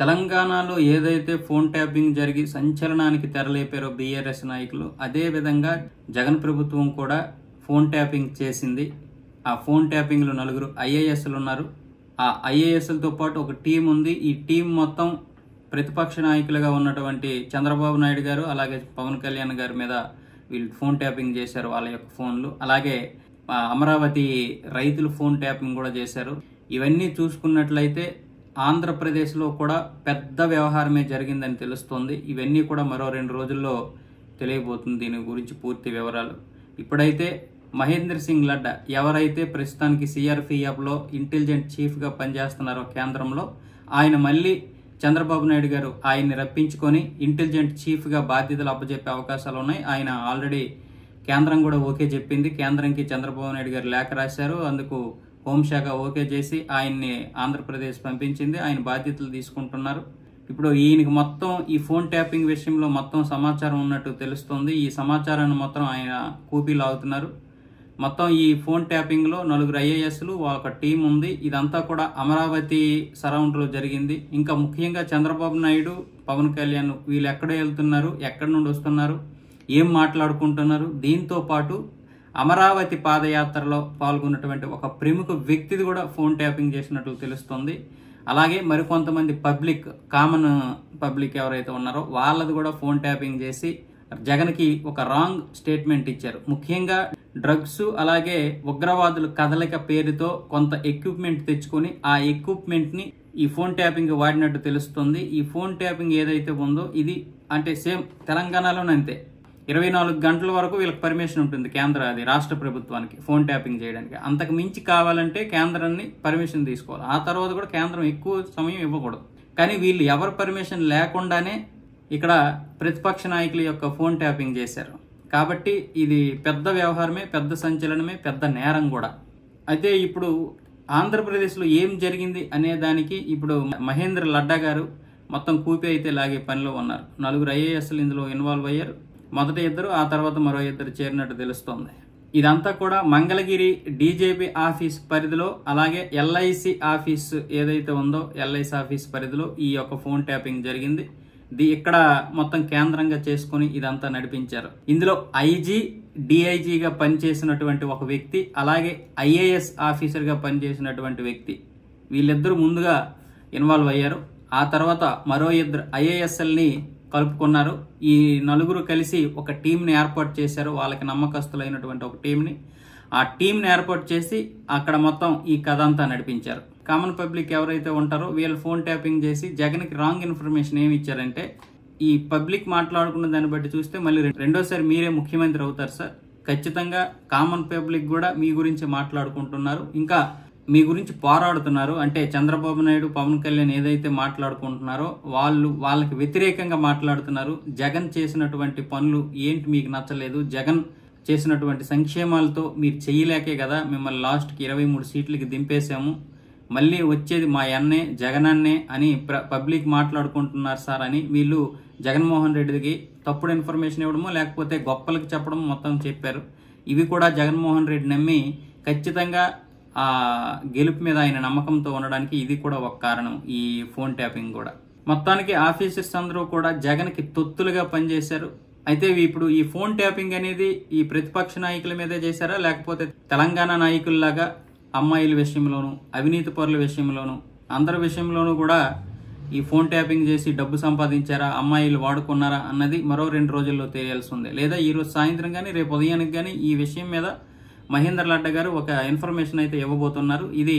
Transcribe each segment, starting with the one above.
తెలంగాణలో ఏదైతే phone tapping జరిగి సంచలనానికి తెరలేపారో బీఆర్ఎస్ నాయకులు, అదే విధంగా జగన్ ప్రభుత్వం కూడా ఫోన్ ట్యాపింగ్ చేసింది. ఆ ఫోన్ ట్యాపింగ్లో 4 ఐఏఎస్లు ఉన్నారు. ఆ ఐఏఎస్లతో పాటు ఒక టీం ఉంది. ఈ టీం మొత్తం ప్రతిపక్ష నాయకులుగా ఉన్నటువంటి చంద్రబాబు నాయుడు గారు అలాగే పవన్ కళ్యాణ్ గారి మీద వీళ్ళు ఫోన్ ట్యాపింగ్ చేశారు, వాళ్ళ యొక్క ఫోన్లు. అలాగే అమరావతి రైతులు ఫోన్ ట్యాపింగ్ కూడా చేశారు. ఇవన్నీ చూసుకున్నట్లయితే ఆంధ్రప్రదేశ్లో కూడా పెద్ద వ్యవహారమే జరిగిందని తెలుస్తోంది. ఇవన్నీ కూడా మరో 2 రోజుల్లో తెలియబోతుంది దీని గురించి పూర్తి వివరాలు. ఇప్పుడైతే మహేందర్ సింగ్ లడ్డా ఎవరైతే ప్రస్తుతానికి సిఆర్పిఎఫ్లో ఇంటెలిజెంట్ చీఫ్గా పనిచేస్తున్నారో కేంద్రంలో, ఆయన మళ్ళీ చంద్రబాబు నాయుడు గారు ఆయన్ని రప్పించుకొని ఇంటెలిజెంట్ చీఫ్గా బాధ్యతలు అప్పచెప్పే అవకాశాలు ఉన్నాయి. ఆయన ఆల్రెడీ కేంద్రం కూడా ఓకే చెప్పింది. కేంద్రంకి చంద్రబాబు నాయుడు గారు లేఖ రాశారు. అందుకు హోంశాఖ ఓకే చేసి ఆయన్ని ఆంధ్రప్రదేశ్ పంపించింది. ఆయన బాధ్యతలు తీసుకుంటున్నారు. ఇప్పుడు ఈయనకి మొత్తం ఈ ఫోన్ ట్యాపింగ్ విషయంలో మొత్తం సమాచారం ఉన్నట్టు తెలుస్తోంది. ఈ సమాచారాన్ని మొత్తం ఆయన కూపీలు అవుతున్నారు. మొత్తం ఈ ఫోన్ ట్యాపింగ్లో 4 ఐఏఎస్లు, ఒక టీం ఉంది. ఇదంతా కూడా అమరావతి సరౌండ్లో జరిగింది. ఇంకా ముఖ్యంగా చంద్రబాబు నాయుడు, పవన్ కళ్యాణ్ వీళ్ళు ఎక్కడ వెళ్తున్నారు, ఎక్కడి నుండి వస్తున్నారు, ఏం మాట్లాడుకుంటున్నారు, దీంతో పాటు అమరావతి పాదయాత్రలో పాల్గొన్నటువంటి ఒక ప్రముఖ వ్యక్తిది కూడా ఫోన్ ట్యాపింగ్ చేసినట్లు తెలుస్తుంది. అలాగే మరికొంతమంది పబ్లిక్, కామన్ పబ్లిక్ ఎవరైతే ఉన్నారో వాళ్ళది కూడా ఫోన్ ట్యాపింగ్ చేసి జగన్కి ఒక రాంగ్ స్టేట్మెంట్ ఇచ్చారు. ముఖ్యంగా డ్రగ్స్ అలాగే ఉగ్రవాదుల కదలిక పేరుతో కొంత ఎక్విప్మెంట్ తెచ్చుకొని ఆ ఎక్విప్మెంట్ని ఈ ఫోన్ ట్యాపింగ్ వాడినట్టు తెలుస్తుంది. ఈ ఫోన్ ట్యాపింగ్ ఏదైతే ఉందో ఇది అంటే సేమ్ తెలంగాణలోనే అంతే. 24 గంటల వరకు వీళ్ళకి పర్మిషన్ ఉంటుంది రాష్ట్ర ప్రభుత్వానికి ఫోన్ ట్యాపింగ్ చేయడానికి. అంతకు మించి కావాలంటే కేంద్రాన్ని పర్మిషన్ తీసుకోవాలి. ఆ తర్వాత కూడా కేంద్రం ఎక్కువ సమయం ఇవ్వకూడదు. కానీ వీళ్ళు ఎవరి పర్మిషన్ లేకుండానే ఇక్కడ ప్రతిపక్ష నాయకుల యొక్క ఫోన్ ట్యాపింగ్ చేశారు. కాబట్టి ఇది పెద్ద వ్యవహారమే, పెద్ద సంచలనమే, పెద్ద నేరం కూడా. అయితే ఇప్పుడు ఆంధ్రప్రదేశ్లో ఏం జరిగింది అనే దానికి ఇప్పుడు మహేంద్ర లడ్డా గారు మొత్తం కూపి అయితే లాగే పనిలో ఉన్నారు. 4 ఐఏఎస్లు ఇందులో ఇన్వాల్వ్ అయ్యారు. మొదట 2, ఆ తర్వాత మరో 2 చేరినట్టు తెలుస్తోంది. ఇదంతా కూడా మంగళగిరి డీజేపీ ఆఫీస్ పరిధిలో, అలాగే ఎల్ఐసి ఆఫీస్ ఏదైతే ఉందో ఎల్ఐసి ఆఫీస్ పరిధిలో ఈ యొక్క ఫోన్ ట్యాపింగ్ జరిగింది. ఇక్కడ మొత్తం కేంద్రంగా చేసుకుని ఇదంతా నడిపించారు. ఇందులో ఐజీ, డిఐజీగా పనిచేసినటువంటి ఒక వ్యక్తి, అలాగే ఐఏఎస్ ఆఫీసర్గా పనిచేసినటువంటి వ్యక్తి, వీళ్ళిద్దరూ ముందుగా ఇన్వాల్వ్ అయ్యారు. ఆ తర్వాత మరో 2 ఐఏఎస్ఎల్ని కలుపుకున్నారు. ఈ 4 కలిసి ఒక టీంని ఏర్పాటు చేశారు. వాళ్ళకి నమ్మకస్తులైనటువంటి ఒక టీంని, ఆ టీంని ఏర్పాటు చేసి అక్కడ మొత్తం ఈ కథ అంతా నడిపించారు. కామన్ పబ్లిక్ ఎవరైతే ఉంటారో వీళ్ళు ఫోన్ ట్యాపింగ్ చేసి జగన్కి రాంగ్ ఇన్ఫర్మేషన్ ఏమి ఇచ్చారంటే, ఈ పబ్లిక్ మాట్లాడుకున్న దాన్ని బట్టి చూస్తే మళ్ళీ రెండోసారి మీరే ముఖ్యమంత్రి అవుతారు సార్, ఖచ్చితంగా కామన్ పబ్లిక్ కూడా మీ గురించి మాట్లాడుకుంటున్నారు, ఇంకా మీ గురించి పోరాడుతున్నారు. అంటే చంద్రబాబు నాయుడు, పవన్ కళ్యాణ్ ఏదైతే మాట్లాడుకుంటున్నారో వాళ్ళకి వ్యతిరేకంగా మాట్లాడుతున్నారు. జగన్ చేసినటువంటి పనులు ఏంటి మీకు నచ్చలేదు, జగన్ చేసినటువంటి సంక్షేమాలతో మీరు చేయలేకే కదా మిమ్మల్ని లాస్ట్కి 23 సీట్లకి దింపేశాము, మళ్ళీ వచ్చేది మా అన్నే జగన్ అన్నే అని పబ్లిక్ మాట్లాడుకుంటున్నారు సార్ అని వీళ్ళు జగన్మోహన్ రెడ్డికి తప్పుడు ఇన్ఫర్మేషన్ ఇవ్వడమో లేకపోతే గొప్పలకు చెప్పడం మొత్తం చెప్పారు. ఇవి కూడా జగన్మోహన్ రెడ్డి నమ్మి ఖచ్చితంగా ఆ గెలుపు మీద ఆయన నమ్మకంతో ఉండడానికి ఇది కూడా ఒక కారణం, ఈ ఫోన్ ట్యాపింగ్ కూడా. మొత్తానికి ఆఫీసర్స్ అందరూ కూడా జగన్కి తొత్తులుగా పనిచేశారు. అయితే ఇప్పుడు ఈ ఫోన్ ట్యాపింగ్ అనేది ఈ ప్రతిపక్ష నాయకుల మీదే చేశారా, లేకపోతే తెలంగాణ నాయకుల్లాగా అమ్మాయిల విషయంలోనూ, అవినీతి పరుల విషయంలోనూ, అందరి విషయంలోనూ కూడా ఈ ఫోన్ ట్యాపింగ్ చేసి డబ్బు సంపాదించారా, అమ్మాయిలు వాడుకున్నారా అన్నది మరో 2 రోజుల్లో తెలియాల్సి ఉంది. లేదా ఈరోజు సాయంత్రం కానీ రేపు ఉదయానికి కానీ ఈ విషయం మీద మహేందర్ లడ్డా గారు ఒక ఇన్ఫర్మేషన్ అయితే ఇవ్వబోతున్నారు. ఇది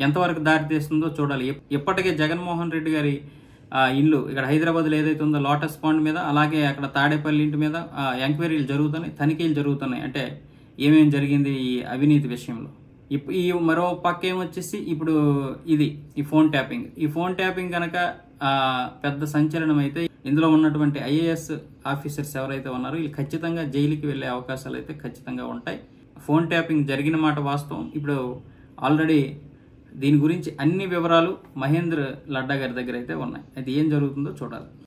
ఎంతవరకు దారితీస్తుందో చూడాలి. ఇప్పటికే జగన్మోహన్ రెడ్డి గారి ఇల్లు ఇక్కడ హైదరాబాద్లో ఏదైతే ఉందో లోటస్ పాండ్ మీద, అలాగే అక్కడ తాడేపల్లి ఇంటి మీద ఎంక్వైరీలు జరుగుతున్నాయి, తనిఖీలు జరుగుతున్నాయి. అంటే ఏమేమి జరిగింది ఈ అవినీతి విషయంలో. ఈ మరో పక్క ఏమొచ్చేసి ఇప్పుడు ఈ ఫోన్ ట్యాపింగ్. ఈ ఫోన్ ట్యాపింగ్ కనుక పెద్ద సంచలనం అయితే ఇందులో ఉన్నటువంటి ఐఏఎస్ ఆఫీసర్స్ ఎవరైతే ఉన్నారో వీళ్ళు ఖచ్చితంగా జైలుకి వెళ్లే అవకాశాలు అయితే ఖచ్చితంగా ఉంటాయి. ఫోన్ ట్యాపింగ్ జరిగిన మాట వాస్తవం. ఇప్పుడు ఆల్రెడీ దీని గురించి అన్ని వివరాలు మహేంద్ర లడ్డా గారి దగ్గర అయితే ఉన్నాయి. అది ఏం జరుగుతుందో చూడాలి.